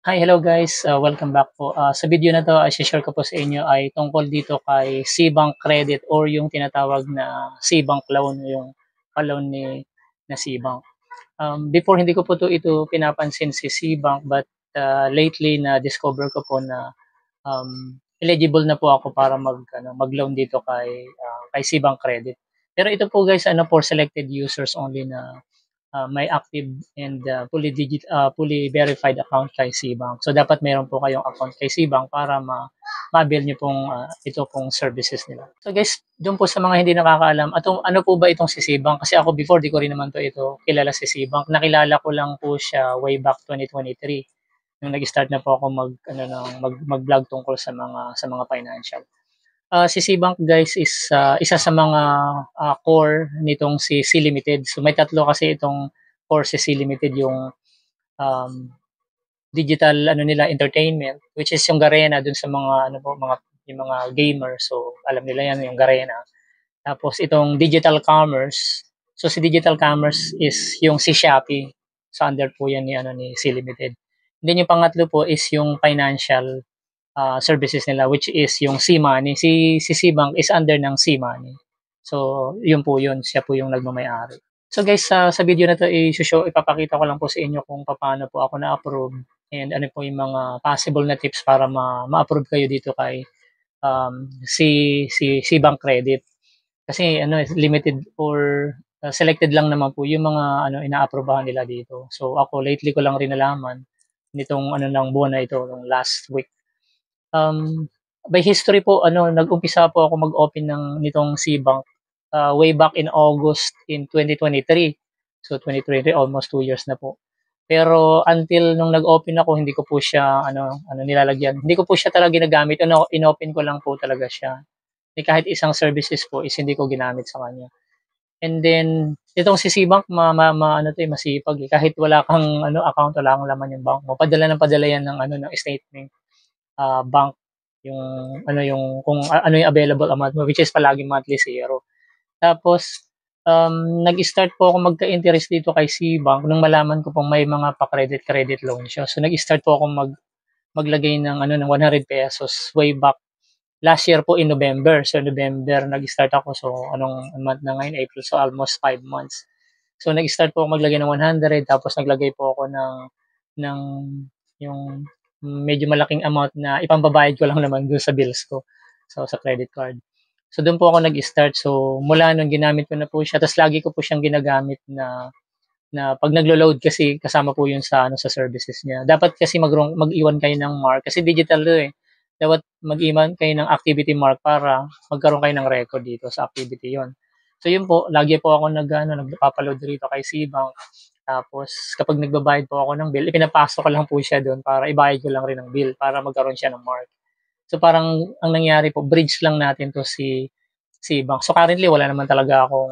Hello guys, welcome back po. Sa video na 'to, i-she-share ko po sa inyo ay tungkol dito kay SeaBank Credit or yung tinatawag na SeaBank Loan, yung pa-loan na SeaBank. Before hindi ko po ito pinapansin si SeaBank but lately na-discover ko po na eligible na po ako para mag-loan dito kay SeaBank Credit. Pero ito po guys, for selected users only na may active and fully verified account kay SeaBank. So dapat meron po kayong account kay SeaBank para ma-avail niyo pong ito pong services nila. So guys, doon po sa mga hindi nakakaalam, ano po ba itong si SeaBank? Kasi ako before di ko rin naman ito kilala si SeaBank. Nakilala ko lang po siya way back 2023 nung nag-start na po ako mag-vlog tungkol sa mga financial. Si SeaBank guys is isa sa mga core nitong si Sea Limited. So may tatlo kasi itong core si Sea Limited, yung um, digital nila entertainment, which is yung Garena dun sa mga yung mga gamer. So alam nila yan yung Garena. Tapos itong digital commerce. So si digital commerce is yung si Shopee. So under po yan ni Sea Limited. Then yung pangatlo po is yung financial services nila, which is yung C-Money. Si C-Bank is under ng C-Money. So, yun po yun. Siya po yung nagmamayari. So guys, sa video na to, ipapakita ko lang po sa inyo kung paano po ako na-approve and ano po yung mga possible na tips para ma-approve kayo dito kay si Bank Credit. Kasi limited or selected lang naman po yung mga ina-approvehan nila dito. So ako lately ko lang rin nalaman nitong lang buwan na ito, nung last week. By history po, nag-umpisa po ako mag-open nitong SeaBank way back in August in 2023. So 2023, almost 2 years na po. Pero until nung nag-open ako, hindi ko po siya nilalagyan. Hindi ko po siya talaga ginagamit. In-open ko lang po talaga siya. Kahit isang services po is hindi ko ginamit sa kanya. And then itong si SeaBank masipag eh. Kahit wala kang account, wala kang laman yung bank mo. Padala yan ng statement bank, yung kung ano yung available amount mo, which is palagi monthly zero. Tapos nag-start po ako magka-interest dito kay SeaBank nung malaman ko pong may mga pa-credit loan siya. So nag-start po ako maglagay ng 100 pesos way back last year po in November. So November nag-start ako. So anong month na ngayon? April. So almost 5 months. So nag-start po ako maglagay ng 100, tapos naglagay po ako ng yung medyo malaking amount na ipambabayad ko lang naman doon sa bills ko. So sa credit card. So doon po ako nag-start. So mula noon ginamit ko na po siya. Tapos lagi ko po siyang ginagamit na pag naglo-load kasi kasama po yun sa services niya. Dapat kasi mag-iwan kayo ng mark kasi digital 'to eh. Dapat mag-iwan kayo ng activity mark para magkaroon kayo ng record dito sa activity yon. So yun po, lagi po ako nagpapaload dito kay SeaBank. Tapos kapag nagbabayad po ako ng bill, ipinapasok ko lang po siya doon para ibayad ko lang rin ng bill para magkaroon siya ng mark. So parang ang nangyari po, bridge lang natin to si bank. So currently wala naman talaga akong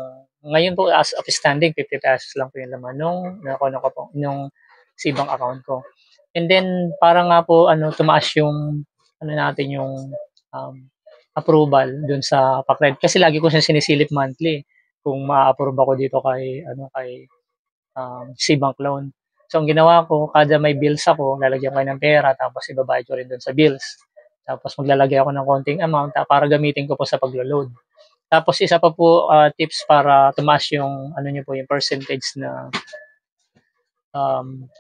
ngayon po as of standing 50 pesos lang po yung laman nung si bank account ko. And then para nga po tumaas yung natin yung um, approval dun sa pa-credit kasi lagi ko siya sinisilip monthly kung ma-approve ako dito kay si bank loan. So ang ginawa ko, kada may bills ako, lalagyan ko ng pera tapos ibabayad ko rin dun sa bills. Tapos maglalagay ako ng konting amount para gamitin ko po sa paglo-load. Tapos isa pa po tips para tumaas yung niyo po yung percentage na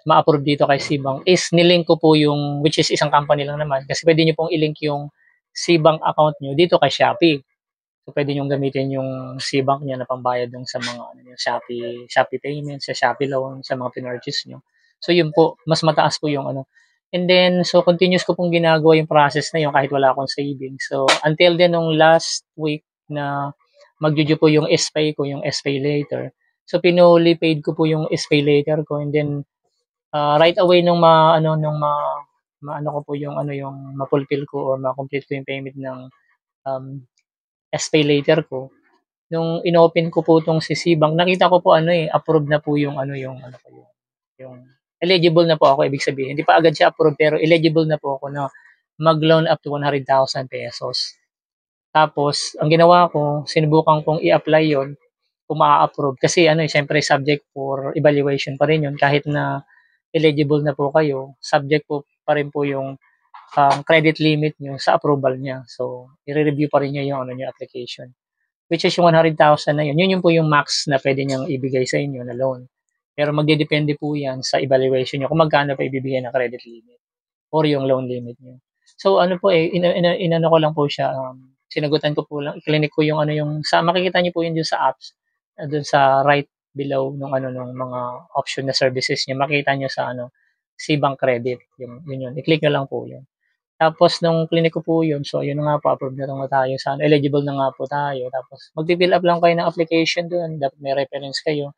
ma-approve dito kay SeaBank is nilink ko po yung, which is isang company lang naman, kasi pwede niyo pong i-link yung SeaBank account niyo dito kay Shopee. So pwede niyo gamitin yung SeaBank niya na pambayad dun sa mga yung Shopee payments, sa Shopee loan, sa mga pinurchase niyo. So yun po, mas mataas po yung And then, so continuous ko pong ginagawa yung process na yun kahit wala akong savings. So until then, nung last week na magjuju po yung SPay ko, yung SPay later. So pinuli paid ko po yung SPay later ko, and then right away nung maano ko po yung ma-fulfill ko or ma-complete ko yung payment ng SPay later ko. Nung inopen ko po tong si SeaBank, nakita ko po approved na po yung eligible na po ako, ibig sabihin. Hindi pa agad siya approved pero eligible na po ako na mag-loan up to 100,000 pesos. Tapos, ang ginawa ko, sinubukan kong i-apply yon kung maa-approve. Kasi syempre subject for evaluation pa rin yun. Kahit na eligible na po kayo, subject po pa rin po yung credit limit niyo sa approval niya. So, i-re-review pa rin niya yung ano niyo application. Which is yung 100,000 na yun. Yun po yung max na pwede niyang ibigay sa inyo na loan. Pero magdedepende po yan sa evaluation niyo kung magkano pa ibibigay na credit limit or yung loan limit niyo. So ano po inano ko lang po siya, sinagutan ko po lang, clinic ko yung ano yung sa makikita niyo po yun dun sa apps, dun sa right below nung ano nung mga option na services niya makita niyo sa ano, SeaBank Credit, yun. I-click niyo lang po yun. Tapos nung clinic ko po yun, so yun na nga po, approve na nga tayo sa ano, eligible na nga po tayo. Tapos magfi-fill up lang kayo ng application dun, dapat may reference kayo.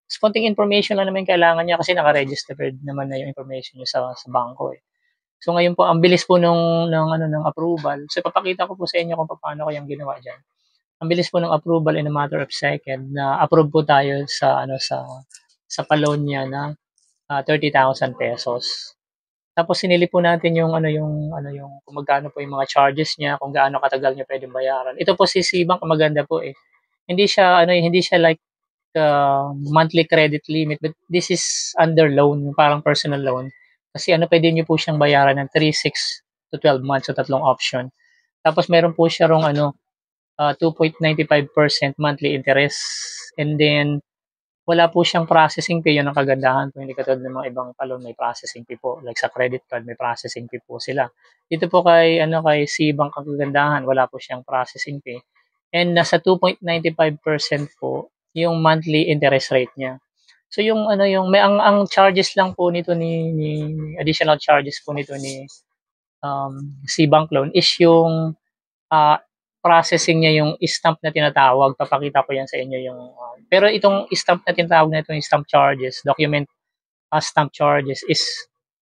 Tapos konting information lang naman kailangan niya kasi naka-registered naman na yung information niyo sa bangko eh. So ngayon po, ang bilis po ng ano ng approval. So ipapakita ko po sa inyo kung paano ko yung ginawa diyan. Ang bilis po ng approval in a matter of second na approve po tayo sa ano sa pa-loan niya na 30,000 pesos. Tapos sinili po natin yung yung kung magkano po yung mga charges niya, kung gaano katagal niya pwedeng bayaran. Ito po si SeaBank maganda po eh. Hindi siya hindi siya like monthly credit limit, but this is under loan, yung parang personal loan. Kasi ano, pwede niyo po siyang bayaran ng 3, 6 to 12 months, so tatlong option. Tapos meron po siya rong 2.95% monthly interest. And then wala po siyang processing fee, yun ang kagandahan po, hindi katulad ng mga ibang loan may processing fee po. Like sa credit card may processing fee po sila. Dito po kay SeaBank ang kagandahan, wala po siyang processing fee. And nasa 2.95% po yung monthly interest rate niya. So yung yung may ang charges lang po nito ni additional charges po nito ni SeaBank loan is yung processing niya yung stamp na tinatawag. Papakita ko yan sa inyo yung pero itong stamp na tinatawag na ito, yung stamp charges, document stamp charges is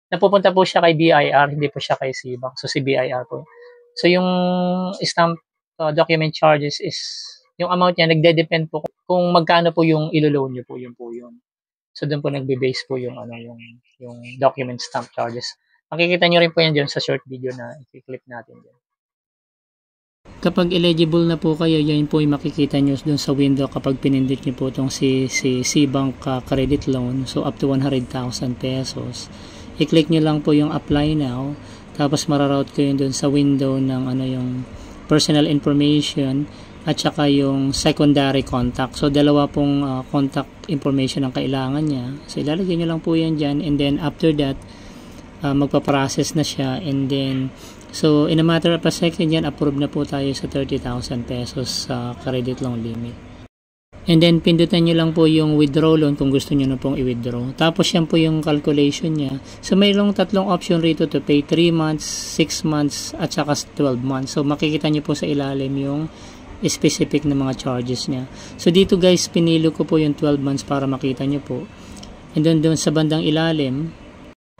napupunta po siya kay BIR, hindi po siya kay SeaBank. So si BIR po. So yung stamp document charges is yung amount niya nagde-depend po kung magkano po yung ilo-loan niyo po, yun po yun. So doon po nagbe-base po yung yung document stamp charges. Makikita niyo rin po yan diyan sa short video na i-click natin diyan. Kapag eligible na po kayo, yan po yung makikita nyo dun sa window kapag pinindot nyo po itong si SeaBank credit loan. So up to 100,000 pesos. I-click nyo lang po yung apply now. Tapos mararoute ko yun dun sa window ng yung personal information at saka yung secondary contact. So dalawa pong contact information ang kailangan niya. So ilalagay nyo lang po yan dyan, and then after that magpa-process na siya, and then so in a matter of a second yan, approve na po tayo sa 30,000 pesos sa credit loan limit. And then pindutan nyo lang po yung withdraw loan kung gusto nyo na pong i-withdraw. Tapos yan po yung calculation niya. So mayroong tatlong option rito to pay 3 months, 6 months at saka 12 months. So makikita nyo po sa ilalim yung specific na mga charges niya. So dito guys, pinilo ko po yung 12 months para makita nyo po. And then doon sa bandang ilalim,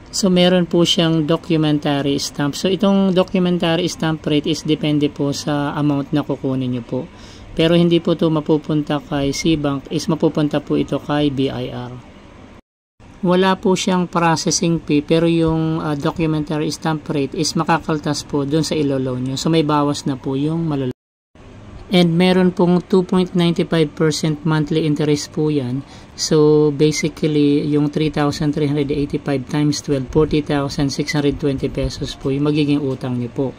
so meron po siyang documentary stamp. So itong documentary stamp rate is depende po sa amount na kukunin nyo po. Pero hindi po ito mapupunta kay SeaBank, is mapupunta po ito kay BIR. Wala po siyang processing fee, pero yung documentary stamp rate is makakaltas po doon sa ilo-loan nyo. So may bawas na po yung malulong. And meron pong 2.95% monthly interest po yan. So basically yung 3,385 times 12, 40,620 pesos po yung magiging utang nyo po.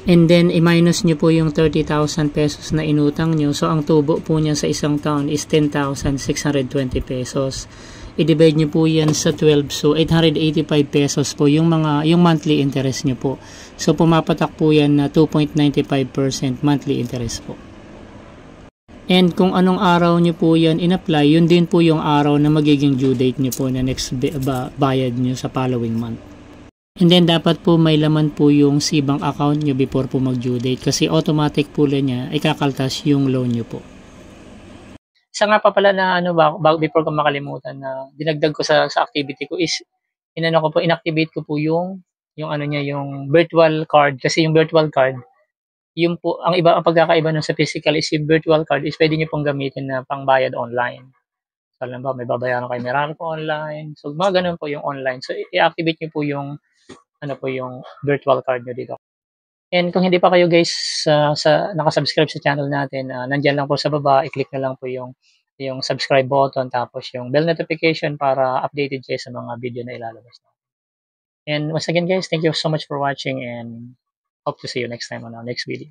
And then i-minus nyo po yung 30,000 pesos na inutang nyo. So ang tubo po niya sa isang taon is 10,620 pesos. I-divide nyo po yan sa 12, so 885 pesos po yung monthly interest nyo po. So pumapatak po yan na 2.95% monthly interest po. And kung anong araw nyo po yan in-apply, yun din po yung araw na magiging due date nyo po na next bayad nyo sa following month. And then dapat po may laman po yung SeaBank account nyo before po mag-due date, kasi automatic po niya ay kakaltas yung loan nyo po. Isa nga pa pala na before ko makalimutan na dinagdag ko sa activity ko is inactivate ko po yung yung virtual card, kasi yung virtual card yung po ang pagkakaiba nun sa physical is yung virtual card is pwede niyo pong gamitin na pangbayad online. So alam ba, may babayaran kayo Meralco online. So mga ganun po yung online. So i-activate niyo po yung yung virtual card niyo dito. And kung hindi pa kayo guys nakasubscribe sa channel natin, nandiyan lang po sa baba, i-click na lang po yung subscribe button, tapos yung bell notification para updated kayo sa mga video na ilalabas natin. And once again, guys, thank you so much for watching and hope to see you next time on our next video.